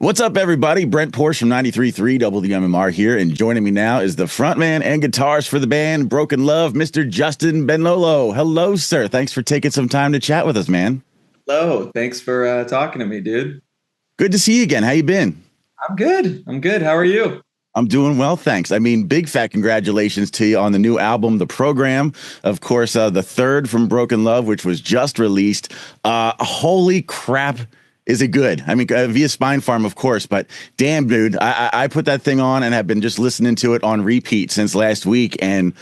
What's up, everybody? Brent Porche from 93.3 WMMR here, and joining me now is the frontman and guitarist for the band Broken Love, Mr. Justin Benlolo. Hello, sir. Thanks for taking some time to chat with us, man. Hello. Thanks for talking to me, dude. Good to see you again. How you been? I'm good. I'm good. How are you? I'm doing well, thanks. I mean, big fat congratulations to you on the new album, The Program. Of course, the third from Broken Love, which was just released. Holy crap. Is it good? I mean, via Spine Farm, of course, but damn, dude, I put that thing on and have been just listening to it on repeat since last week, and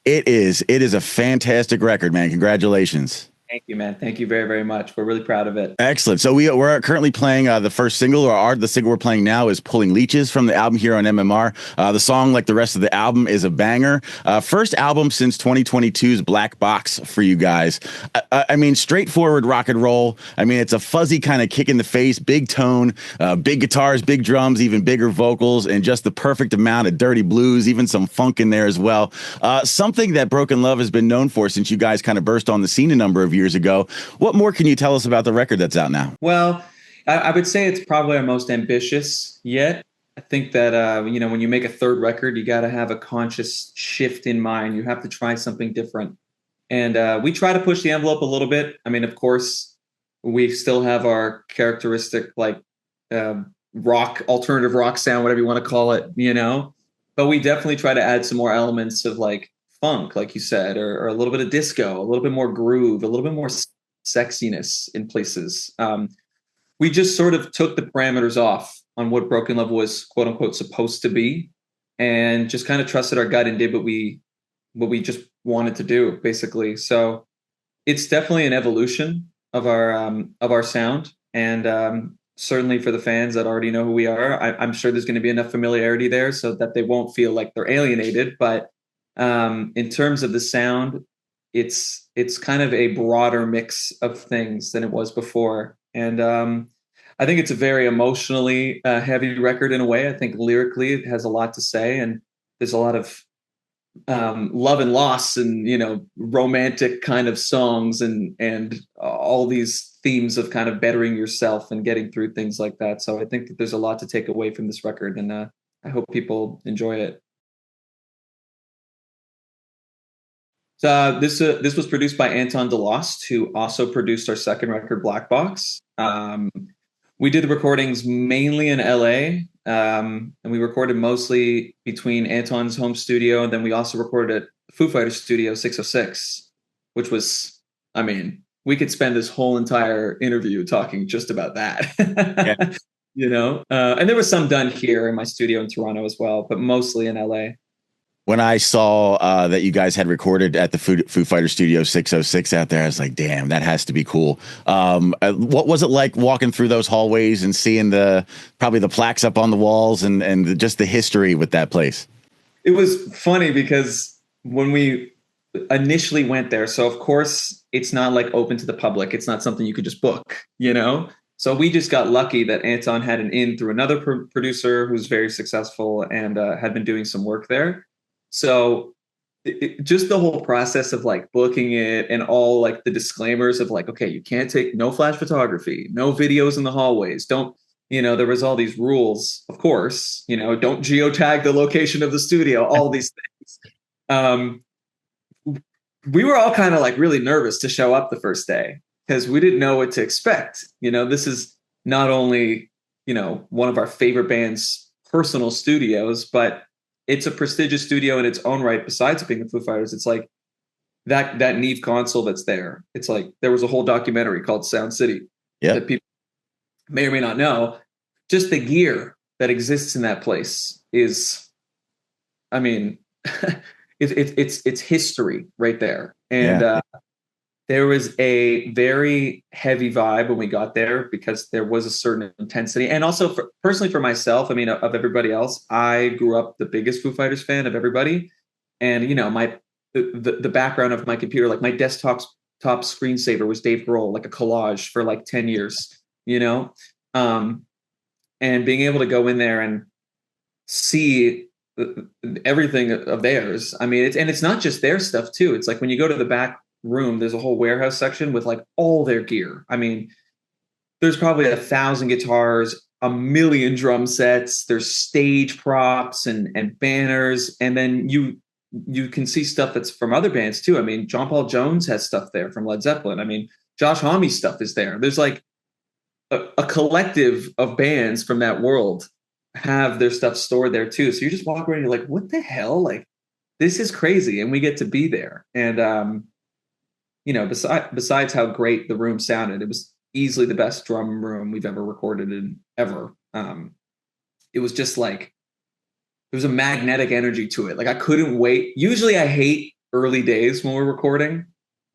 it is a fantastic record, man. Congratulations. Thank you, man. Thank you very, very much. We're really proud of it. Excellent. So we're currently playing the first single, the single we're playing now is "Pulling Leeches" from the album here on MMR. The song, like the rest of the album, is a banger. First album since 2022's Black Box for you guys. I mean, straightforward rock and roll. I mean, it's a fuzzy kind of kick in the face, big tone, big guitars, big drums, even bigger vocals, and just the perfect amount of dirty blues, even some funk in there as well. Something that Broken Love has been known for since you guys kind of burst on the scene a number of years ago. What more can you tell us about the record that's out now? Well, I would say it's probably our most ambitious yet. I think that, when you make a third record, you got to have a conscious shift in mind. You have to try something different. And we try to push the envelope a little bit. I mean, of course, we still have our characteristic, alternative rock sound, whatever you want to call it. But we definitely try to add some more elements of funk, like you said, or a little bit of disco, a little bit more groove, a little bit more sexiness in places. We just sort of took the parameters off on what Broken Love was, quote unquote, supposed to be, and just kind of trusted our gut and did what we just wanted to do, basically. So it's definitely an evolution of our sound, and certainly for the fans that already know who we are, I'm sure there's going to be enough familiarity there so that they won't feel like they're alienated. But in terms of the sound, it's kind of a broader mix of things than it was before. And I think it's a very emotionally heavy record in a way. I think lyrically it has a lot to say, and there's a lot of love and loss and, romantic kind of songs and all these themes of kind of bettering yourself and getting through things like that. So I think that there's a lot to take away from this record, and I hope people enjoy it. So this was produced by Anton DeLost, who also produced our second record, Black Box. We did the recordings mainly in LA, and we recorded mostly between Anton's home studio, and then we also recorded at Foo Fighters Studio 606, which was, I mean, we could spend this whole entire interview talking just about that. Yeah. And there was some done here in my studio in Toronto as well, but mostly in LA. When I saw that you guys had recorded at the Foo Fighter Studio 606 out there, I was like, damn, that has to be cool. What was it like walking through those hallways and seeing probably the plaques up on the walls and just the history with that place? It was funny because when we initially went there, so of course it's not open to the public. It's not something you could just book, So we just got lucky that Anton had an in through another producer who's very successful and had been doing some work there. So just the whole process of booking it and all the disclaimers of okay, you can't take no flash photography, no videos in the hallways. Don't, there was all these rules, of course, don't geotag the location of the studio, all these things. We were all kind of really nervous to show up the first day because we didn't know what to expect. This is not only, one of our favorite band's personal studios, but it's a prestigious studio in its own right. Besides being the Foo Fighters, it's that Neve console that's there. It's there was a whole documentary called Sound City that people may or may not know. Just the gear that exists in that place is, I mean, it's history right there. And there was a very heavy vibe when we got there because there was a certain intensity. And also personally for myself, I mean, of everybody else, I grew up the biggest Foo Fighters fan of everybody. And, the background of my computer, my desktop screensaver was Dave Grohl, a collage for 10 years, and being able to go in there and see everything of theirs. I mean, it's not just their stuff too. It's when you go to the back room, there's a whole warehouse section with all their gear. I mean, there's probably 1,000 guitars, a million drum sets. There's stage props and banners, and then you can see stuff that's from other bands too. I mean, John Paul Jones has stuff there from Led Zeppelin. I mean, Josh Homme's stuff is there. There's like a collective of bands from that world have their stuff stored there too. So you just walk around and you're like, what the hell? Like, this is crazy. And we get to be there. And, besides how great the room sounded, it was easily the best drum room we've ever recorded in ever. It was just like, there was a magnetic energy to it. Like I couldn't wait. Usually I hate early days when we're recording.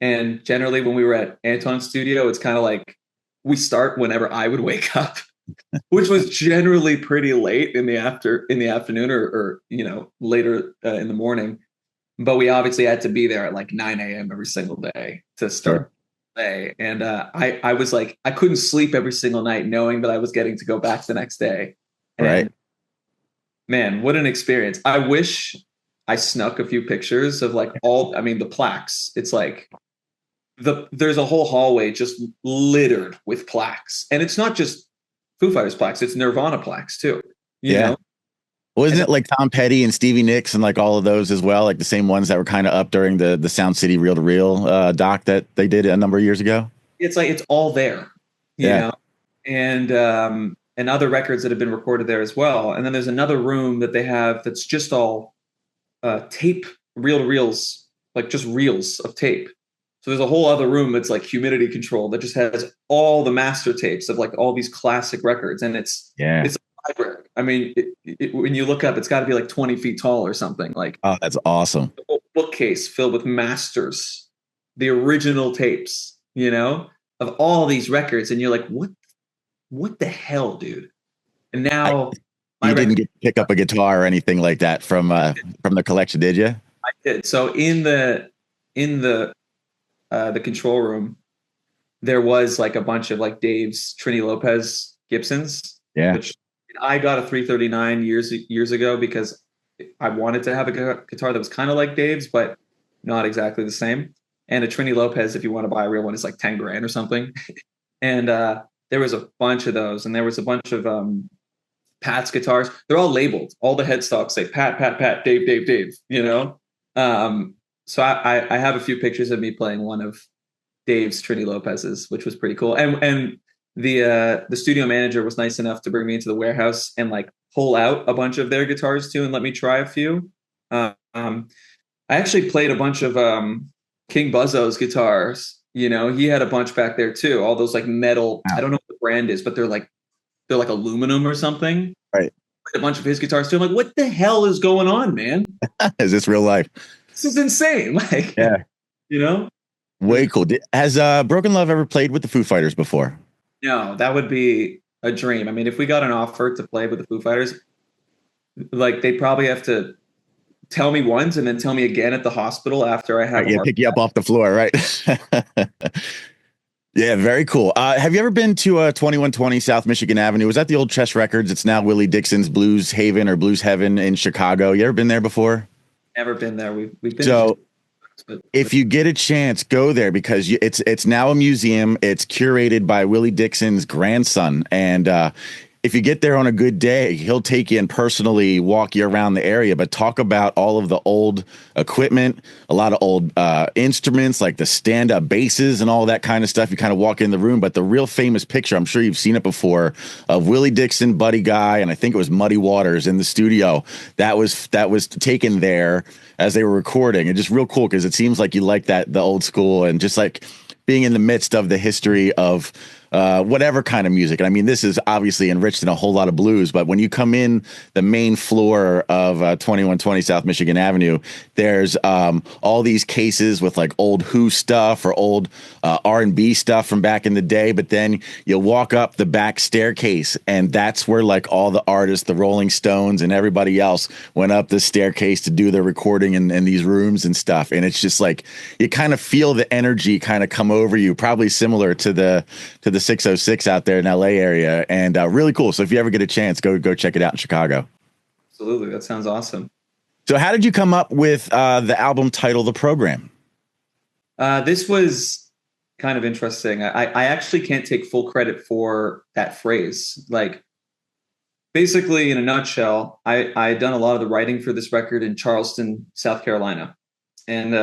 And generally when we were at Anton's studio, it's kind of like we start whenever I would wake up, which was generally pretty late in the afternoon or later in the morning. But we obviously had to be there at like 9 a.m. every single day to start the day. And I was like, I couldn't sleep every single night knowing that I was getting to go back the next day. And right. Man, what an experience. I wish I snuck a few pictures of like the plaques. It's like there's a whole hallway just littered with plaques. And it's not just Foo Fighters plaques, it's Nirvana plaques too. You know? Well, isn't it like Tom Petty and Stevie Nicks and like all of those as well? Like the same ones that were kind of up during the Sound City Reel to Reel doc that they did a number of years ago? It's like, it's all there, you know? And other records that have been recorded there as well. And then there's another room that they have that's just all tape, reel to reels, like just reels of tape. So there's a whole other room that's like humidity controlled that just has all the master tapes of like all these classic records. And it's a library. I mean, when you look up, it's got to be like 20 feet tall or something. Like, oh, that's awesome. A whole bookcase filled with masters, the original tapes, of all these records. And you're like, what the hell, dude? And now you didn't get to pick up a guitar or anything like that from the collection, did you? I did. So in the control room, there was like a bunch of like Dave's Trini Lopez Gibsons. Yeah. Which I got a 339 years ago because I wanted to have a guitar that was kind of like Dave's, but not exactly the same. And a Trini Lopez, if you want to buy a real one, is like 10 grand or something. And there was a bunch of those, and there was a bunch of Pat's guitars. They're all labeled. All the headstocks say Pat, Pat, Pat, Dave, Dave, Dave. So I have a few pictures of me playing one of Dave's Trini Lopez's, which was pretty cool. And the studio manager was nice enough to bring me into the warehouse and like pull out a bunch of their guitars too and let me try a few. I actually played a bunch of King Buzzo's guitars. He had a bunch back there too. All those like metal. I don't know what the brand is, but they're like aluminum or something. Right. A bunch of his guitars too. I'm like, what the hell is going on, man? Is this real life? This is insane. Like, way cool. Has Broken Love ever played with the Foo Fighters before? No, that would be a dream. I mean, if we got an offer to play with the Foo Fighters, like they'd probably have to tell me once and then tell me again at the hospital after I have pick you up off the floor, right? Yeah, very cool. Have you ever been to 2120 South Michigan Avenue? Was that the old Chess Records? It's now Willie Dixon's Blues Haven or Blues Heaven in Chicago. You ever been there before? Never been there. We've been. So if you get a chance, go there because it's now a museum. It's curated by Willie Dixon's grandson, and if you get there on a good day, he'll take you and personally walk you around the area, but talk about all of the old equipment, a lot of old instruments like the stand-up basses and all that kind of stuff. You kind of walk in the room, but the real famous picture, I'm sure you've seen it before, of Willie Dixon, Buddy Guy, and I think it was Muddy Waters in the studio. That was taken there as they were recording. And just real cool because it seems like you like the old school and just like being in the midst of the history of whatever kind of music. And I mean, this is obviously enriched in a whole lot of blues, but when you come in the main floor of 2120 South Michigan Avenue, there's all these cases with like old Who stuff or old R&B stuff from back in the day. But then you'll walk up the back staircase and that's where like all the artists, the Rolling Stones and everybody else went up the staircase to do their recording in these rooms and stuff. And it's just like, you kind of feel the energy kind of come over you, probably similar to the 606 out there in LA area, and really cool. So if you ever get a chance, go check it out in Chicago. Absolutely. That sounds awesome. So how did you come up with the album title, The Program? This was kind of interesting. I actually can't take full credit for that phrase. Like basically, in a nutshell, I done a lot of the writing for this record in Charleston, South Carolina. And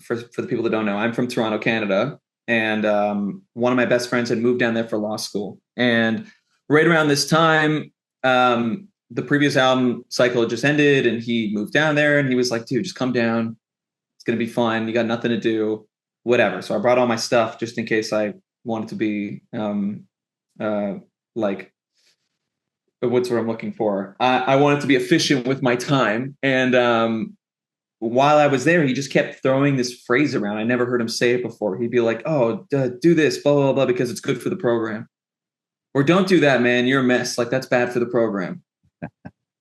for the people that don't know, I'm from Toronto, Canada. And one of my best friends had moved down there for law school. And right around this time, the previous album cycle had just ended, and he moved down there. And he was like, "Dude, just come down. It's gonna be fun. You got nothing to do, whatever." So I brought all my stuff just in case I wanted to be like what's what I'm looking for. I wanted to be efficient with my time, and while I was there, he just kept throwing this phrase around. I never heard him say it before. He'd be like, "Oh, do this, blah blah blah, because it's good for the program," or "Don't do that, man. You're a mess. Like that's bad for the program."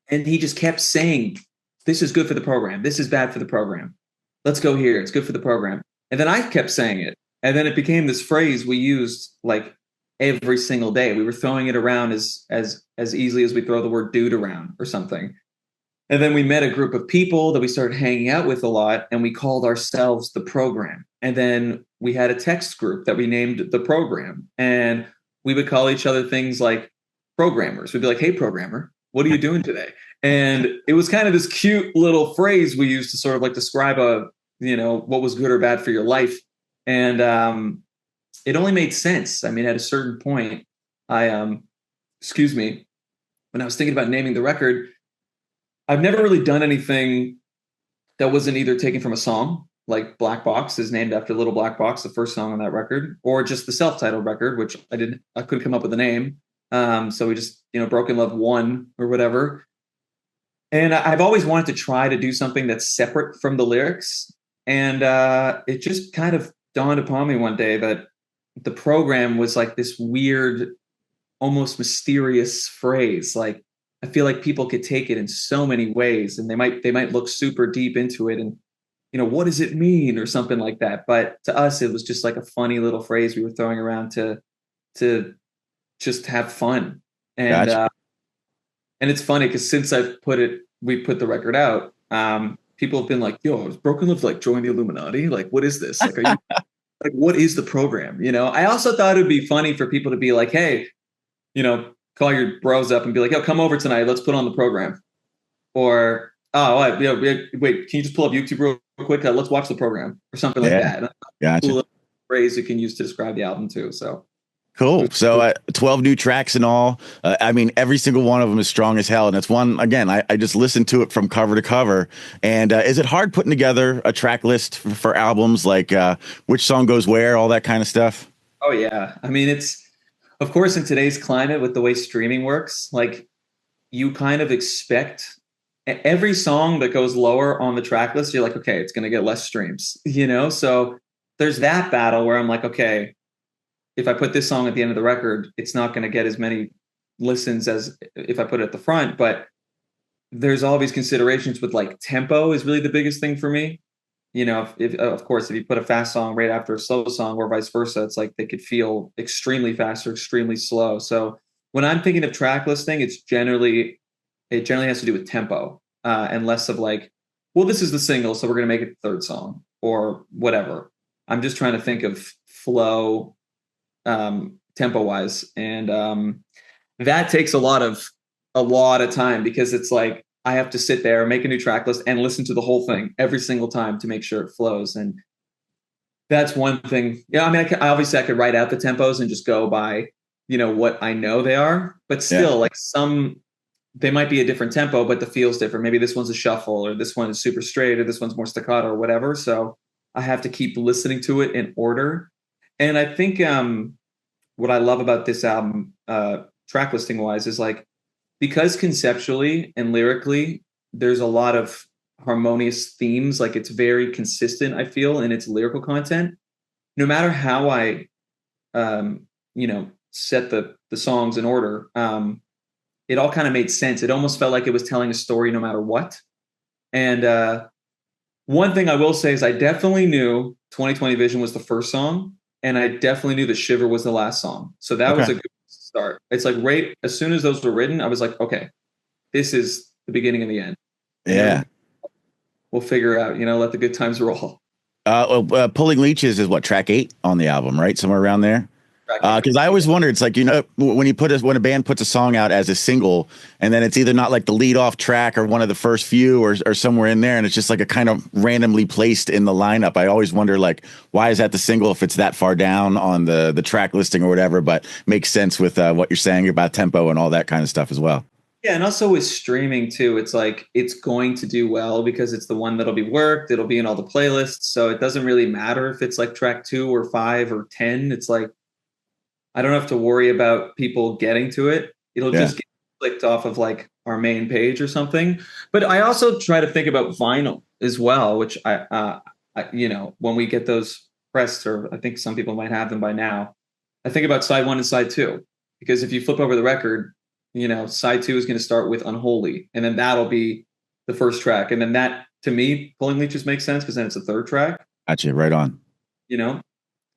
And he just kept saying, "This is good for the program. This is bad for the program. Let's go here. It's good for the program." And then I kept saying it, and then it became this phrase we used like every single day. We were throwing it around as easily as we throw the word "dude" around or something. And then we met a group of people that we started hanging out with a lot, and we called ourselves the program. And then we had a text group that we named the program. And we would call each other things like programmers. We'd be like, "Hey, programmer, what are you doing today?" And it was kind of this cute little phrase we used to sort of like describe what was good or bad for your life. And it only made sense. I mean, at a certain point, excuse me, when I was thinking about naming the record, I've never really done anything that wasn't either taken from a song, like Black Box is named after Little Black Box, the first song on that record, or just the self-titled record, which I couldn't come up with a name. So we just, Broken Love 1 or whatever. And I've always wanted to try to do something that's separate from the lyrics. And it just kind of dawned upon me one day that the program was like this weird, almost mysterious phrase. Like, I feel like people could take it in so many ways, and they might look super deep into it and, what does it mean or something like that. But to us, it was just like a funny little phrase we were throwing around to just have fun. And Gotcha. and it's funny because since we put the record out, people have been like, "Yo, is Broken Love like join the Illuminati? Like, what is this? Like, are you like, what is the program?" I also thought it'd be funny for people to be like, "Hey, call your bros up and be like, "Yo, come over tonight. Let's put on the program." Or, "Oh, wait, can you just pull up YouTube real quick? Let's watch the program," or something like Yeah. that. Gotcha. Cool phrase you can use to describe the album too. So Cool. So 12 new tracks and all. I mean, every single one of them is strong as hell. And it's one, again, I just listened to it from cover to cover. And is it hard putting together a track list for albums, like which song goes where, all that kind of stuff? Oh yeah. I mean, of course in today's climate with the way streaming works, like you kind of expect every song that goes lower on the track list, you're like, okay, it's going to get less streams, So there's that battle where I'm like, okay, if I put this song at the end of the record, it's not going to get as many listens as if I put it at the front. But there's all these considerations with like tempo is really the biggest thing for me. If of course, if you put a fast song right after a slow song or vice versa, it's like they could feel extremely fast or extremely slow. So when I'm thinking of track listing, it generally has to do with tempo and less of like, well, this is the single, so we're going to make it the third song or whatever. I'm just trying to think of flow tempo wise. And that takes a lot of time because it's like, I have to sit there, make a new track list and listen to the whole thing every single time to make sure it flows. And that's one thing. I mean, obviously I could write out the tempos and just go by, what I know they are, but still like they might be a different tempo, but the feel's different. Maybe this one's a shuffle or this one is super straight or this one's more staccato or whatever. So I have to keep listening to it in order. And I think what I love about this album, track listing wise, is like, because conceptually and lyrically, there's a lot of harmonious themes. Like it's very consistent, I feel, in its lyrical content. No matter how I, set the songs in order, it all kind of made sense. It almost felt like it was telling a story no matter what. And one thing I will say is I definitely knew 2020 Vision was the first song, and I definitely knew that Shiver was the last song. So that was a good start. It's like right as soon as those were written, I was like, okay, this is the beginning and the end. Yeah. We'll figure out, let the good times roll. Pulling Leeches is what, track 8 on the album, right? Somewhere around there. Because I always wonder, it's like, when when a band puts a song out as a single, and then it's either not like the lead off track or one of the first few or somewhere in there, and it's just like a kind of randomly placed in the lineup. I always wonder, like, why is that the single if it's that far down on the track listing or whatever? But makes sense with what you're saying about tempo and all that kind of stuff as well. Yeah, and also with streaming too, it's like it's going to do well because it's the one that'll be worked. It'll be in all the playlists, so it doesn't really matter if it's like track 2 or 5 or 10. It's like I don't have to worry about people getting to it. It'll Yeah. just get clicked off of like our main page or something. But I also try to think about vinyl as well, which when we get those pressed, or I think some people might have them by now, I think about side 1 and side 2, because if you flip over the record, side 2 is going to start with Unholy, and then that'll be the first track. And then that, to me, Pulling Leeches makes sense because then it's the third track. Gotcha. Right on. You know?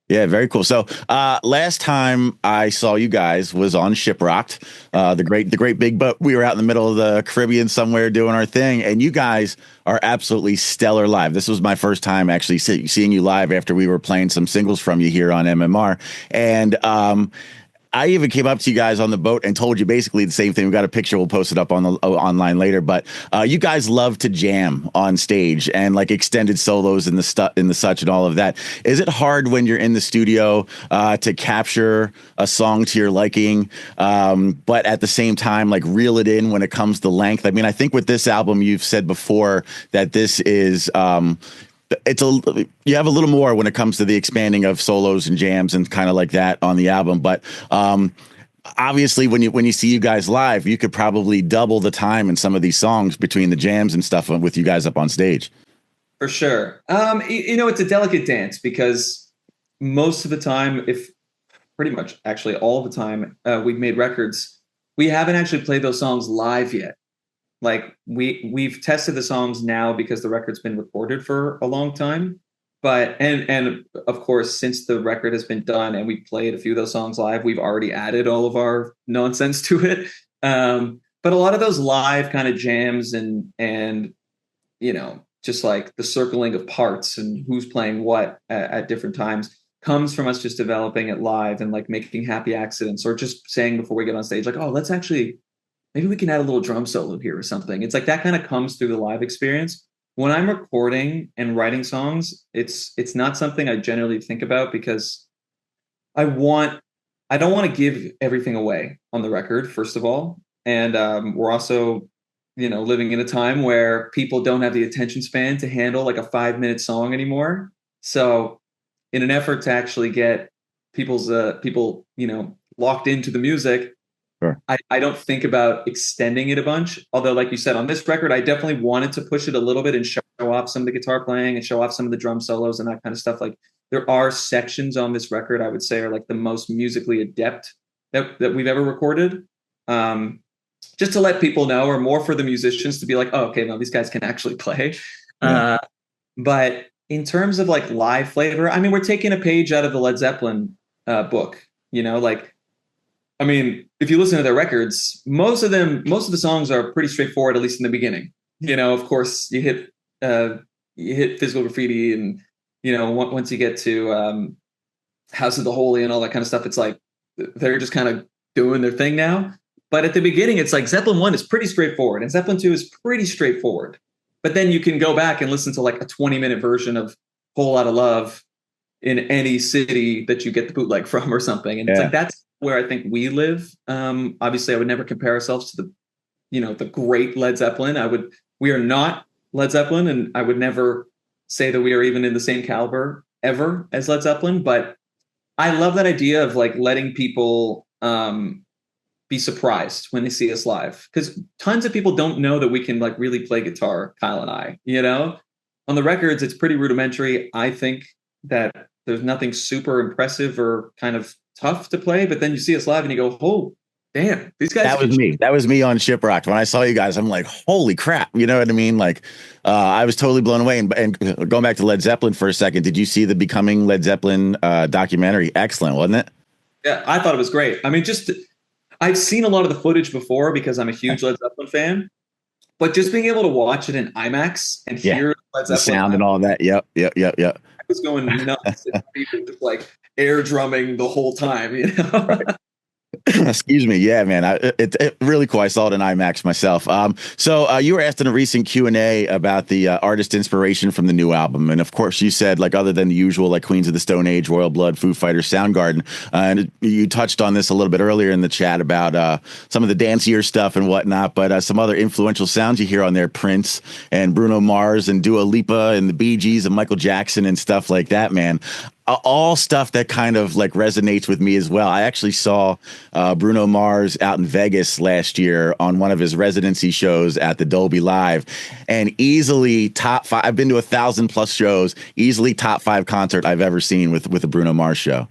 Yeah, very cool. So last time I saw you guys was on ShipRocked, the great big boat. We were out in the middle of the Caribbean somewhere doing our thing, and you guys are absolutely stellar live. This was my first time actually seeing you live after we were playing some singles from you here on MMR. And I even came up to you guys on the boat and told you basically the same thing. We got a picture. We'll post it up on the online later. But you guys love to jam on stage and like extended solos in the such and all of that. Is it hard when you're in the studio to capture a song to your liking, but at the same time like reel it in when it comes to length? I mean, I think with this album, you've said before that this is. You have a little more when it comes to the expanding of solos and jams and kind of like that on the album. But obviously, when you see you guys live, you could probably double the time in some of these songs between the jams and stuff with you guys up on stage. For sure. It's a delicate dance because most of the time, if pretty much actually all the time we've made records, we haven't actually played those songs live yet. Like we've tested the songs now because the record's been recorded for a long time. But and of course, since the record has been done and we played a few of those songs live, we've already added all of our nonsense to it. But a lot of those live kind of jams and just like the circling of parts and who's playing what at different times comes from us just developing it live and like making happy accidents, or just saying before we get on stage, like, oh, let's actually. Maybe we can add a little drum solo here or something. It's like that kind of comes through the live experience. When I'm recording and writing songs, it's not something I generally think about because I don't want to give everything away on the record, first of all. And we're also, living in a time where people don't have the attention span to handle like a 5-minute song anymore. So in an effort to actually get people, locked into the music, Sure. I don't think about extending it a bunch. Although, like you said, on this record, I definitely wanted to push it a little bit and show off some of the guitar playing and show off some of the drum solos and that kind of stuff. Like there are sections on this record I would say are like the most musically adept that we've ever recorded. Just to let people know, or more for the musicians to be like, oh, okay, no, these guys can actually play. Yeah. But in terms of like live flavor, I mean, we're taking a page out of the Led Zeppelin book, I mean, if you listen to their records, most of the songs are pretty straightforward, at least in the beginning. Of course, you hit Physical Graffiti, and once you get to House of the Holy and all that kind of stuff, it's like they're just kind of doing their thing now. But at the beginning, it's like Zeppelin 1 is pretty straightforward, and Zeppelin 2 is pretty straightforward. But then you can go back and listen to like a 20-minute version of Whole Lotta Love in any city that you get the bootleg from or something, and it's like that's where I think we live. Obviously, I would never compare ourselves to the great Led Zeppelin. We are not Led Zeppelin, and I would never say that we are even in the same caliber ever as Led Zeppelin. But I love that idea of like letting people be surprised when they see us live, because tons of people don't know that we can like really play guitar, Kyle and I. On the records, it's pretty rudimentary. I think that there's nothing super impressive or kind of tough to play, but then you see us live and you go, oh, damn, these guys. That was me on ShipRocked. When I saw you guys, I'm like, holy crap. You know what I mean? Like, I was totally blown away. And going back to Led Zeppelin for a second, did you see the Becoming Led Zeppelin documentary? Excellent, wasn't it? Yeah, I thought it was great. I mean, I've seen a lot of the footage before because I'm a huge Led Zeppelin fan, but just being able to watch it in IMAX and hear Led Zeppelin, the sound and all that. Yep. I was going nuts. Just like, air drumming the whole time, you know? Right. Excuse me. Yeah, man. It really cool. I saw it in IMAX myself. So you were asked in a recent Q&A about the artist inspiration from the new album. And of course you said, like, other than the usual, like Queens of the Stone Age, Royal Blood, Foo Fighters, Soundgarden. And you touched on this a little bit earlier in the chat about some of the dancier stuff and whatnot, but some other influential sounds you hear on there, Prince and Bruno Mars and Dua Lipa and the Bee Gees and Michael Jackson and stuff like that, man. All stuff that kind of like resonates with me as well. I actually saw Bruno Mars out in Vegas last year on one of his residency shows at the Dolby Live, and easily top 5. I've been to 1,000+ shows, easily top 5 concert I've ever seen with a Bruno Mars show.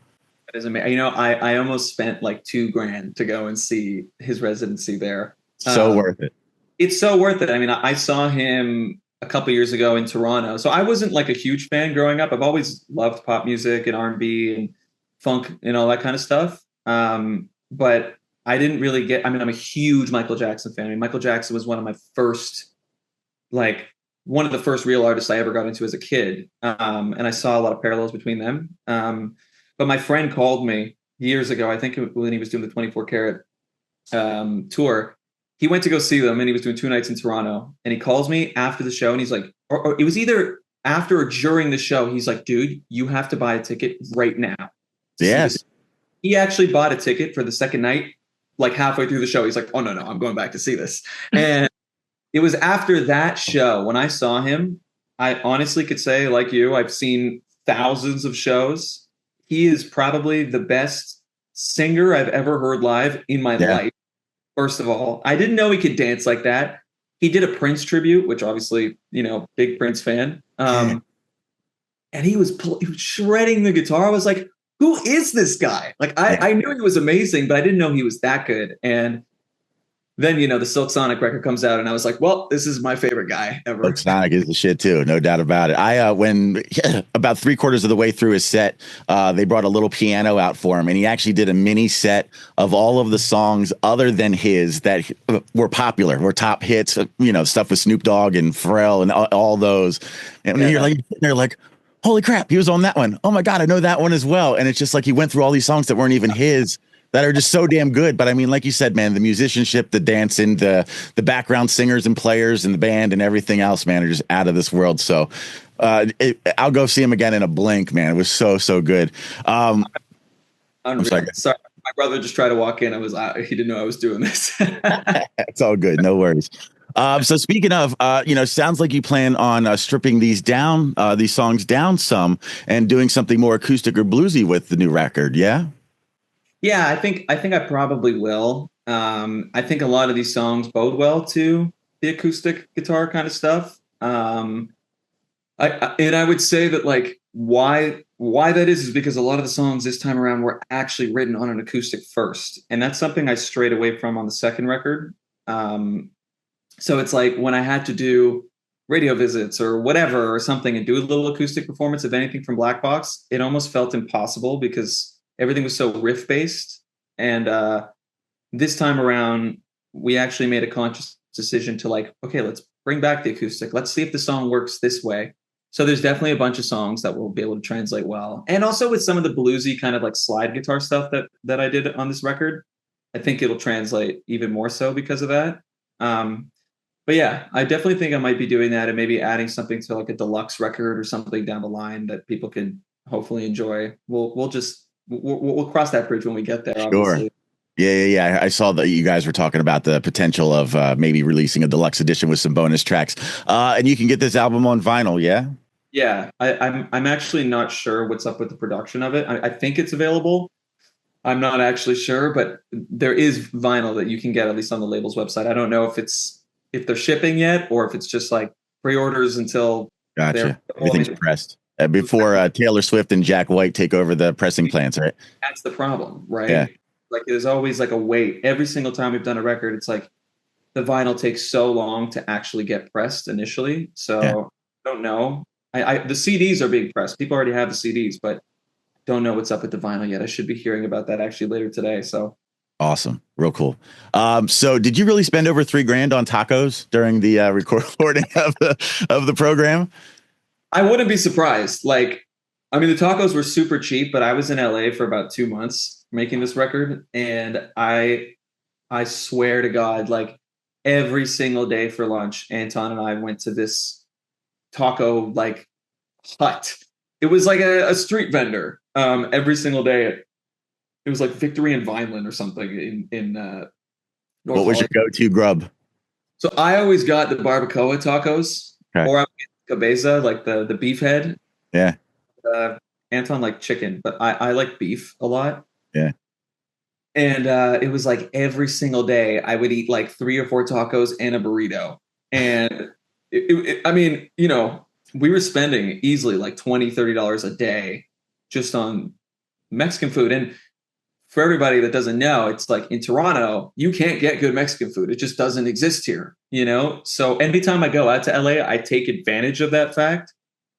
That is amazing. You know, I almost spent like $2,000 to go and see his residency there. So worth it. It's so worth it. I mean, I saw him a couple years ago in Toronto. So I wasn't like a huge fan growing up. I've always loved pop music and R&B and funk and all that kind of stuff. But I didn't really get, I mean, I'm a huge Michael Jackson fan. I mean, Michael Jackson was one of the first real artists I ever got into as a kid. And I saw a lot of parallels between them. But my friend called me years ago, I think when he was doing the 24 Karat tour. He went to go see them, and he was doing 2 nights in Toronto. And he calls me after the show, and he's like, or it was either after or during the show. He's like, dude, you have to buy a ticket right now. Yes. He actually bought a ticket for the second night, like halfway through the show. He's like, oh, no, I'm going back to see this. And it was after that show when I saw him, I honestly could say, like you, I've seen thousands of shows. He is probably the best singer I've ever heard live in my life. First of all, I didn't know he could dance like that. He did a Prince tribute, which obviously, you know, big Prince fan. And he was shredding the guitar. I was like, who is this guy? Like, I knew he was amazing, but I didn't know he was that good. And then, you know, the Silk Sonic record comes out, and I was like, well, this is my favorite guy ever. Silk Sonic is the shit too, no doubt about it. When about 3/4 of the way through his set, they brought a little piano out for him, and he actually did a mini set of all of the songs other than his that were popular, were top hits, you know, stuff with Snoop Dogg and Pharrell and all those. And you're like, holy crap, he was on that one. Oh my God, I know that one as well. And it's just like he went through all these songs that weren't even his, that are just so damn good. But I mean, like you said, man, the musicianship, the dancing, the background singers and players and the band and everything else, man, are just out of this world. So I'll go see him again in a blink, man. It was so good. I'm sorry. My brother just tried to walk in. He didn't know I was doing this. It's all good. No worries. So speaking of, sounds like you plan on stripping these songs down some and doing something more acoustic or bluesy with the new record. Yeah. Yeah, I think I probably will. I think a lot of these songs bode well to the acoustic guitar kind of stuff. I would say that, like, why that is because a lot of the songs this time around were actually written on an acoustic first, and that's something I strayed away from on the second record. So it's like when I had to do radio visits or whatever or something and do a little acoustic performance of anything from Black Box, it almost felt impossible because everything was so riff based. And this time around, we actually made a conscious decision to, like, okay, let's bring back the acoustic. Let's see if the song works this way. So there's definitely a bunch of songs that we'll be able to translate well. And also with some of the bluesy kind of like slide guitar stuff that I did on this record, I think it'll translate even more so because of that. But yeah, I definitely think I might be doing that and maybe adding something to like a deluxe record or something down the line that people can hopefully enjoy. We'll cross that bridge when we get there. Sure. Obviously. Yeah. I saw that you guys were talking about the potential of maybe releasing a deluxe edition with some bonus tracks. And you can get this album on vinyl, yeah? Yeah, I'm actually not sure what's up with the production of it. I think it's available. I'm not actually sure, but there is vinyl that you can get, at least on the label's website. I don't know if they're shipping yet or if it's just like pre-orders until Gotcha. Everything's pressed. Before Taylor Swift and Jack White take over the pressing plants, right? That's the problem, right? Yeah. Like there's always like a wait. Every single time we've done a record, it's like the vinyl takes so long to actually get pressed initially. So yeah. I don't know. The CDs are being pressed. People already have the CDs, but don't know what's up with the vinyl yet. I should be hearing about that actually later today. So awesome. Real cool. So did you really spend over $3,000 on tacos during the recording of the program? I wouldn't be surprised. Like, I mean, the tacos were super cheap, but I was in LA for about 2 months making this record, and I swear to God, like every single day for lunch, Anton and I went to this taco like hut. It was like a street vendor every single day. It was like Victory and Vineland or something in North What was your Hollywood. go-to grub? So I always got the barbacoa tacos, Okay. or I would get cabeza, like the beef head. Yeah. Uh, Anton like chicken, but I like beef a lot. Yeah. And it was like every single day I would eat like 3 or 4 tacos and a burrito. And I mean, we were spending easily like $20-$30 a day just on Mexican food. And for everybody that doesn't know, it's like in Toronto, you can't get good Mexican food. It just doesn't exist here, So anytime I go out to LA, I take advantage of that fact.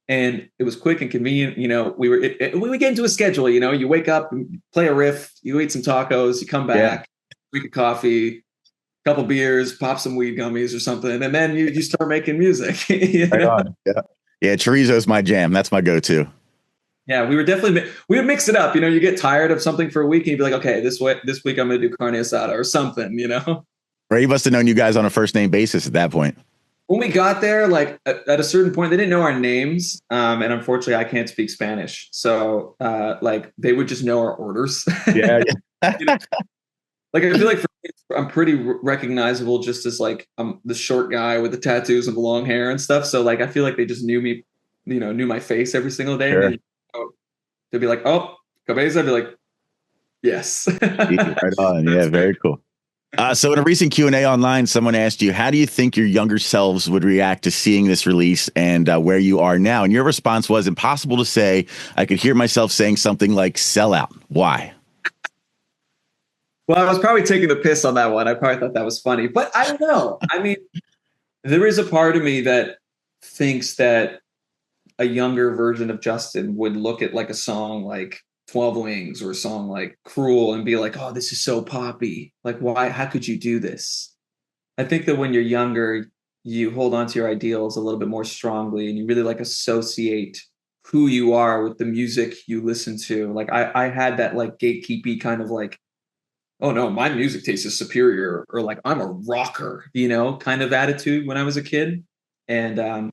And it was quick and convenient. We would get into a schedule. You wake up, play a riff, you eat some tacos, you come back, drink a coffee, couple beers, pop some weed gummies or something, and then you start making music. Right on. Yeah. Yeah. Chorizo's my jam. That's my go-to. Yeah, we would mix it up. You get tired of something for a week and you'd be like, okay, this week I'm going to do carne asada or something. Right. He must have known you guys on a first name basis at that point. When we got there, like at a certain point, they didn't know our names, and unfortunately, I can't speak Spanish, so like they would just know our orders. Yeah. Like I feel like for me, I'm pretty recognizable just as like I'm the short guy with the tattoos and the long hair and stuff. So like I feel like they just knew me, knew my face every single day. Sure. And then, they'd be like, "Oh, Cabeza," I'd be like, "Yes." Right on. Yeah, very cool. So in a recent Q&A online, someone asked you, how do you think your younger selves would react to seeing this release and where you are now? And your response was, impossible to say. I could hear myself saying something like sell out. Why? Well, I was probably taking the piss on that one. I probably thought that was funny, but I don't know. I mean, there is a part of me that thinks that a younger version of Justin would look at like a song like 12 Wings or a song like Cruel and be like, oh, this is so poppy. Like, why? How could you do this? I think that when you're younger, you hold on to your ideals a little bit more strongly and you really like associate who you are with the music you listen to. Like I had that like gatekeepy kind of like, oh no, my music taste is superior, or like I'm a rocker, kind of attitude when I was a kid. And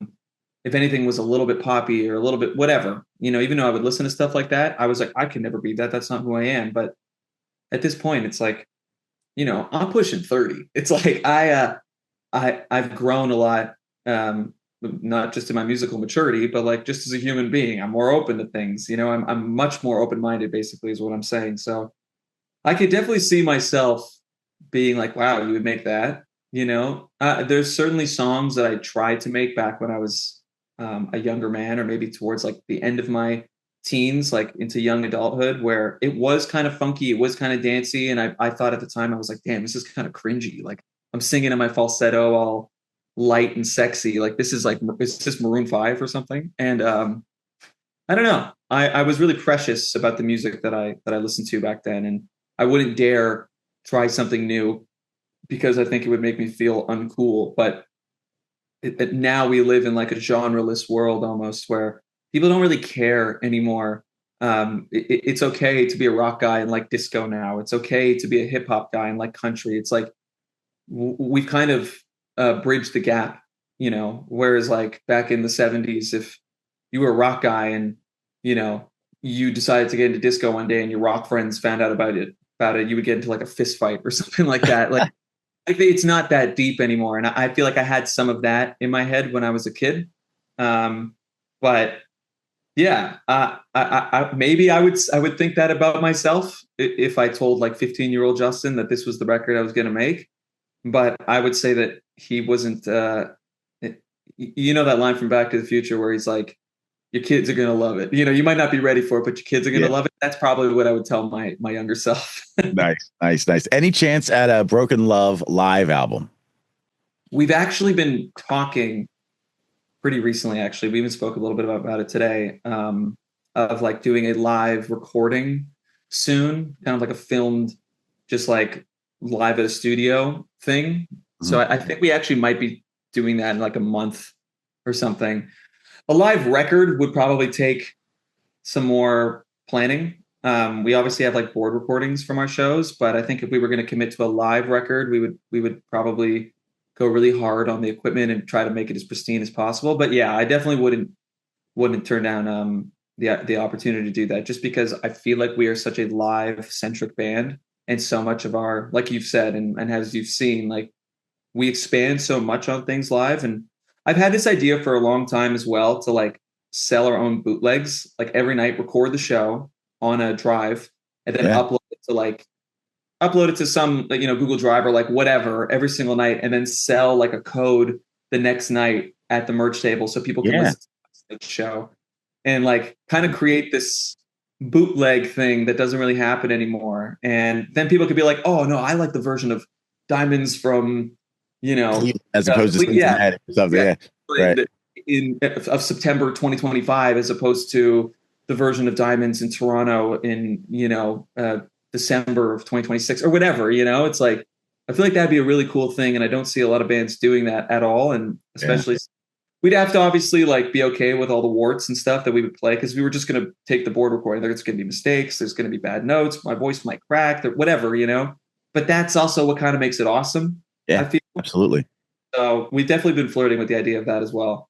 if anything was a little bit poppy or a little bit whatever, even though I would listen to stuff like that, I was like, I can never be that. That's not who I am. But at this point, it's like, I'm pushing 30. It's like I've grown a lot, not just in my musical maturity, but like just as a human being. I'm more open to things. I'm much more open-minded, basically, is what I'm saying. So I could definitely see myself being like, wow, you would make that. There's certainly songs that I tried to make back when I was a younger man, or maybe towards like the end of my teens, like into young adulthood, where it was kind of funky, it was kind of dancey. And I thought at the time, I was like, damn, this is kind of cringy. Like I'm singing in my falsetto all light and sexy. Like this is Maroon 5 or something. And I don't know. I was really precious about the music that I listened to back then. And I wouldn't dare try something new because I think it would make me feel uncool. But now we live in like a genreless world almost, where people don't really care anymore. It's okay to be a rock guy and like disco now. It's okay to be a hip hop guy and like country. It's like we've kind of bridged the gap, whereas like back in the 70s, if you were a rock guy and, you decided to get into disco one day and your rock friends found out about it, you would get into like a fist fight or something like that. Like it's not that deep anymore. And I feel like I had some of that in my head when I was a kid. But yeah, maybe I would think that about myself if I told like 15-year-old Justin that this was the record I was going to make. But I would say that he wasn't, that line from Back to the Future where he's like, your kids are going to love it. You might not be ready for it, but your kids are going to love it. That's probably what I would tell my younger self. Nice. Any chance at a Broken Love live album? We've actually been talking pretty recently, actually. We even spoke a little bit about it today, of like doing a live recording soon, kind of like a filmed, just like live at a studio thing. Mm-hmm. So I think we actually might be doing that in like a month or something. A live record would probably take some more planning. We obviously have like board recordings from our shows, but I think if we were going to commit to a live record, we would probably go really hard on the equipment and try to make it as pristine as possible. But yeah, I definitely wouldn't turn down the opportunity to do that, just because I feel like we are such a live centric band, and so much of our, like you've said, and as you've seen, like we expand so much on things live. And I've had this idea for a long time as well, to like sell our own bootlegs, like every night record the show on a drive and then Yeah. upload it to some, like, Google Drive or like whatever every single night, and then sell like a code the next night at the merch table so people can Yeah. listen to the show, and like kind of create this bootleg thing that doesn't really happen anymore. And then people could be like, oh no, I like the version of Diamonds from, As opposed to yeah, Cincinnati or something. yeah, Yeah. Right. of September 2025, as opposed to the version of Diamonds in Toronto in, December of 2026 or whatever. It's like, I feel like that'd be a really cool thing, and I don't see a lot of bands doing that at all. And Yeah. especially, we'd have to obviously like be okay with all the warts and stuff that we would play, because we were just going to take the board recording. There's going to be mistakes. There's going to be bad notes. My voice might crack. Whatever. But that's also what kind of makes it awesome, I Yeah. feel. Absolutely. So we've definitely been flirting with the idea of that as well.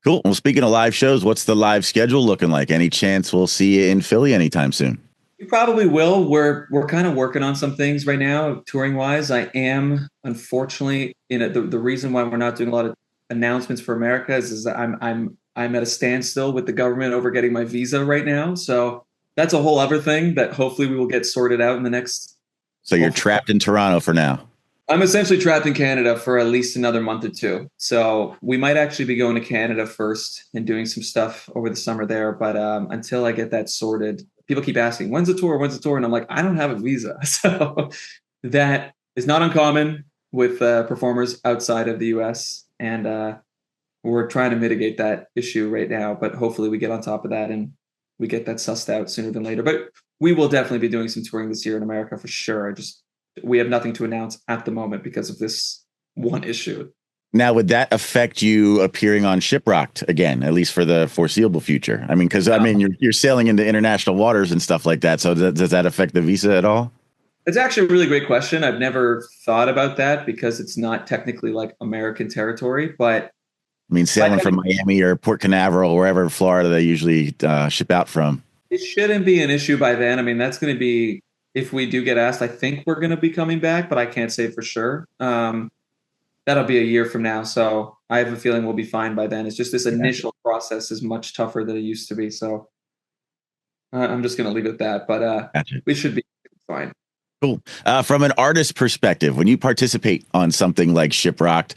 Cool. Well, speaking of live shows, what's the live schedule looking like? Any chance we'll see you in Philly anytime soon? We probably will. We're kind of working on some things right now, touring wise. I am, unfortunately, the reason why we're not doing a lot of announcements for America is that I'm at a standstill with the government over getting my visa right now. So that's a whole other thing that hopefully we will get sorted out in the next. So you're trapped in Toronto for now. I'm essentially trapped in Canada for at least another month or two. So we might actually be going to Canada first and doing some stuff over the summer there. But until I get that sorted, people keep asking, when's the tour? When's the tour? And I'm like, I don't have a visa. So that is not uncommon with performers outside of the US. And we're trying to mitigate that issue right now. But hopefully we get on top of that and we get that sussed out sooner than later. But we will definitely be doing some touring this year in America for sure. We have nothing to announce at the moment because of this one issue. Now, would that affect you appearing on ShipRocked again, at least for the foreseeable future? I mean, because you're sailing into international waters and stuff like that. So does that affect the visa at all? It's actually a really great question. I've never thought about that because it's not technically like American territory. But I mean, sailing from Miami or Port Canaveral, wherever Florida they usually ship out from. It shouldn't be an issue by then. I mean, that's going to be, if we do get asked, I think we're going to be coming back, but I can't say for sure. That'll be a year from now. So I have a feeling we'll be fine by then. It's just this initial process is much tougher than it used to be. So I'm just going to leave it at that. But we should be fine. Cool. From an artist perspective, when you participate on something like ShipRocked,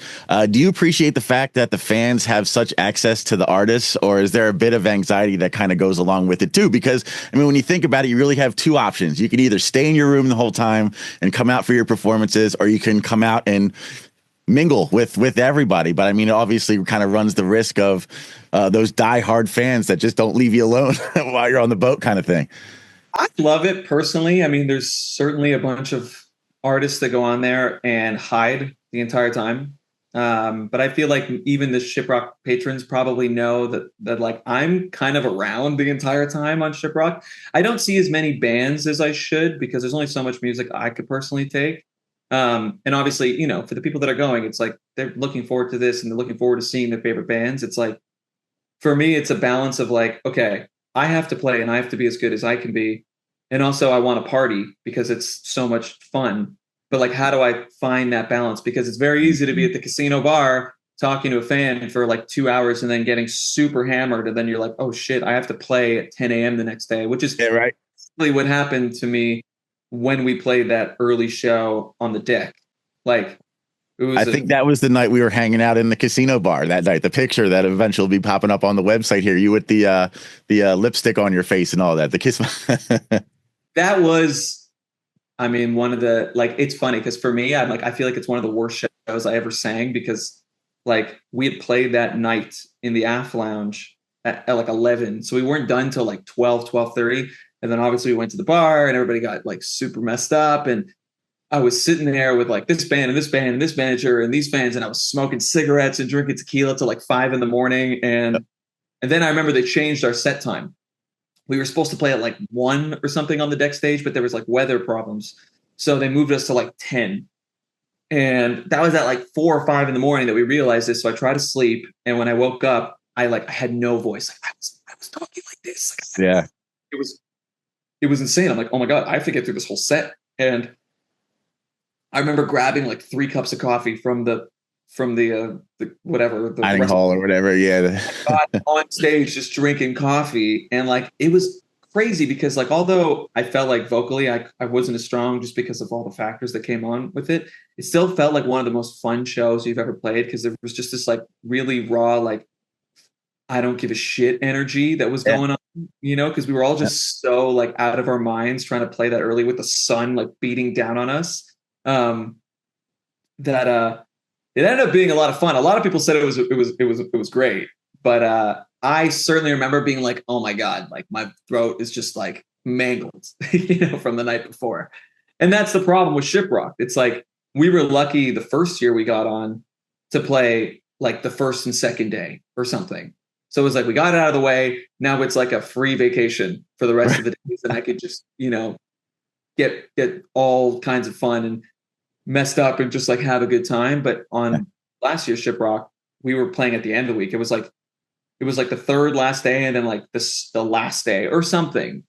do you appreciate the fact that the fans have such access to the artists, or is there a bit of anxiety that kind of goes along with it too? Because, I mean, when you think about it, you really have two options. You can either stay in your room the whole time and come out for your performances, or you can come out and mingle with everybody. But I mean, it obviously kind of runs the risk of those diehard fans that just don't leave you alone while you're on the boat kind of thing. I love it personally. I mean, there's certainly a bunch of artists that go on there and hide the entire time. But I feel like even the ShipRock patrons probably know that like I'm kind of around the entire time on ShipRock. I don't see as many bands as I should because there's only so much music I could personally take. And obviously, for the people that are going, it's like they're looking forward to this and they're looking forward to seeing their favorite bands. It's like, for me, it's a balance of like, okay, I have to play and I have to be as good as I can be. And also I want to party because it's so much fun. But like, how do I find that balance? Because it's very easy to be at the casino bar talking to a fan for like 2 hours and then getting super hammered. And then you're like, oh shit, I have to play at 10 a.m. the next day, which is right. Really what happened to me when we played that early show on the deck. Like, I think that was the night we were hanging out in the casino bar that night. The picture that eventually will be popping up on the website here. You with the lipstick on your face and all that. The kiss. That was, I mean, one of the, like, it's funny because for me, I feel like it's one of the worst shows I ever sang because like we had played that night in the AF Lounge at like 11. So we weren't done till like 12:30. And then obviously we went to the bar and everybody got like super messed up. And I was sitting there with like this band and this band and this manager and these fans, and I was smoking cigarettes and drinking tequila till like 5 a.m. And then I remember they changed our set time. we were supposed to play at like 1 or something on the deck stage, but there was like weather problems. So they moved us to like 10. And that was at like 4 or 5 in the morning that we realized this. So I tried to sleep. And when I woke up, I had no voice. Like I was talking like this. Like, Yeah. it was insane. I'm like, oh my God, I have to get through this whole set. And I remember grabbing like 3 cups of coffee from the whatever the Dining hall or whatever. Yeah. on stage just drinking coffee. And like it was crazy because like although I felt like vocally I wasn't as strong just because of all the factors that came on with it, it still felt like one of the most fun shows you've ever played because there was just this like really raw, like I don't give a shit energy that was going on, because we were all just so like out of our minds trying to play that early with the sun like beating down on us. That it ended up being a lot of fun. A lot of people said it was great, but I certainly remember being like, oh my God, like my throat is just like mangled, from the night before. And that's the problem with ShipRocked. It's like we were lucky the first year we got on to play like the first and second day or something. So it was like we got it out of the way. Now it's like a free vacation for the rest of the days, and I could just get all kinds of fun and messed up and just like have a good time. But on last year's ShipRocked, we were playing at the end of the week. It was like the third last day and then like the last day or something,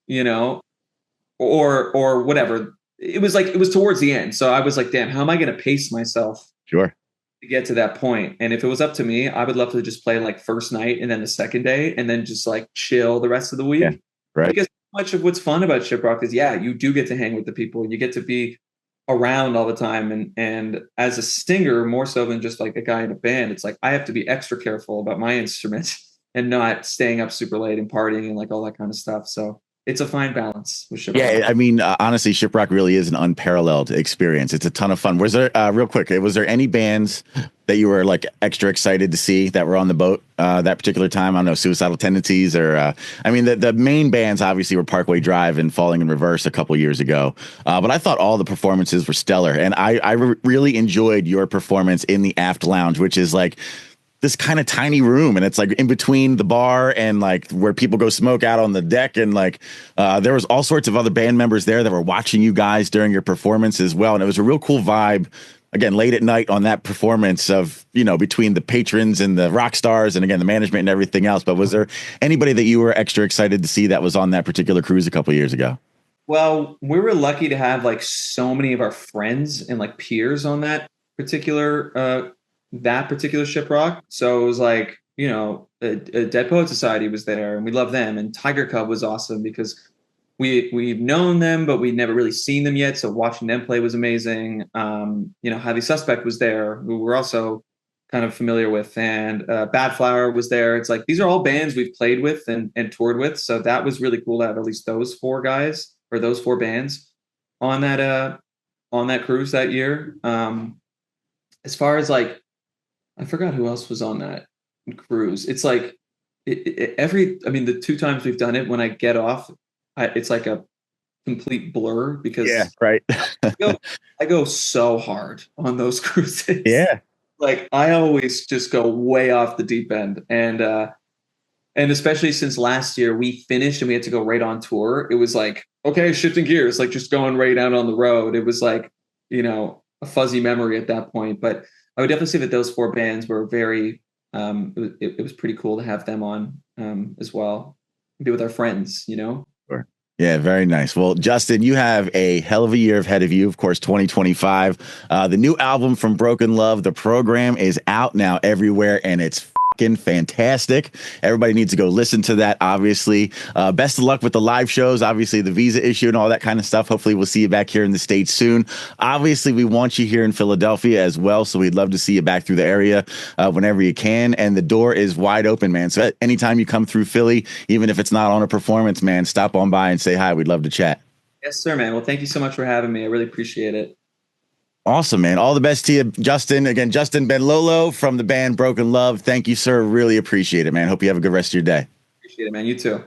or whatever. It was towards the end. So I was like, damn, how am I going to pace myself? Sure. To get to that point? And if it was up to me, I would love to just play like first night and then the second day and then just like chill the rest of the week. Yeah, right. Because much of what's fun about ShipRocked is, you do get to hang with the people. You get to be around all the time. And as a singer, more so than just like a guy in a band, it's like I have to be extra careful about my instrument and not staying up super late and partying and like all that kind of stuff. So it's a fine balance with ShipRocked. Yeah, I mean, honestly, ShipRocked really is an unparalleled experience. It's a ton of fun. Was there, real quick, was there any bands that you were like extra excited to see that were on the boat that particular time? I don't know, Suicidal Tendencies or, I mean, the main bands obviously were Parkway Drive and Falling in Reverse a couple years ago. But I thought all the performances were stellar. And I really enjoyed your performance in the Aft Lounge, which is like this kind of tiny room, and it's like in between the bar and like where people go smoke out on the deck, and like there was all sorts of other band members there that were watching you guys during your performance as well, and it was a real cool vibe again late at night on that performance of between the patrons and the rock stars and again the management and everything else. But was there anybody that you were extra excited to see that was on that particular cruise a couple of years ago? Well, we were lucky to have like so many of our friends and like peers on that particular ShipRocked. So it was like, a Dead Poet Society was there and we love them. And Tiger Cub was awesome because we've known them, but we'd never really seen them yet. So watching them play was amazing. Highly Suspect was there, who we're also kind of familiar with. And Bad Flower was there. It's like, these are all bands we've played with and toured with. So that was really cool to have at least those 4 guys or those 4 bands on that cruise that year. As far as like, I forgot who else was on that cruise. It's like the 2 times we've done it, when I get off, it's like a complete blur because right. I go so hard on those cruises. Yeah. Like I always just go way off the deep end. And especially since last year we finished and we had to go right on tour, it was like, okay, shifting gears, like just going right out on the road. It was like, a fuzzy memory at that point. But I would definitely say that those 4 bands were very, it was pretty cool to have them on as well. Be with our friends, Sure. Yeah, very nice. Well, Justin, you have a hell of a year ahead of you. Of course, 2025. The new album from Broken Love, The Program, is out now everywhere, and it's fantastic. Everybody needs to go listen to that, obviously. Best of luck with the live shows, obviously the visa issue and all that kind of stuff. Hopefully we'll see you back here in the States soon. Obviously we want you here in Philadelphia as well, so we'd love to see you back through the area whenever you can, and the door is wide open, man. So anytime you come through Philly, even if it's not on a performance, man, stop on by and say hi. We'd love to chat. Yes, sir, man. Well, thank you so much for having me. I really appreciate it. Awesome, man. All the best to you, Justin. Again, Justin Benlolo from the band Broken Love. Thank you, sir. Really appreciate it, man. Hope you have a good rest of your day. Appreciate it, man. You too.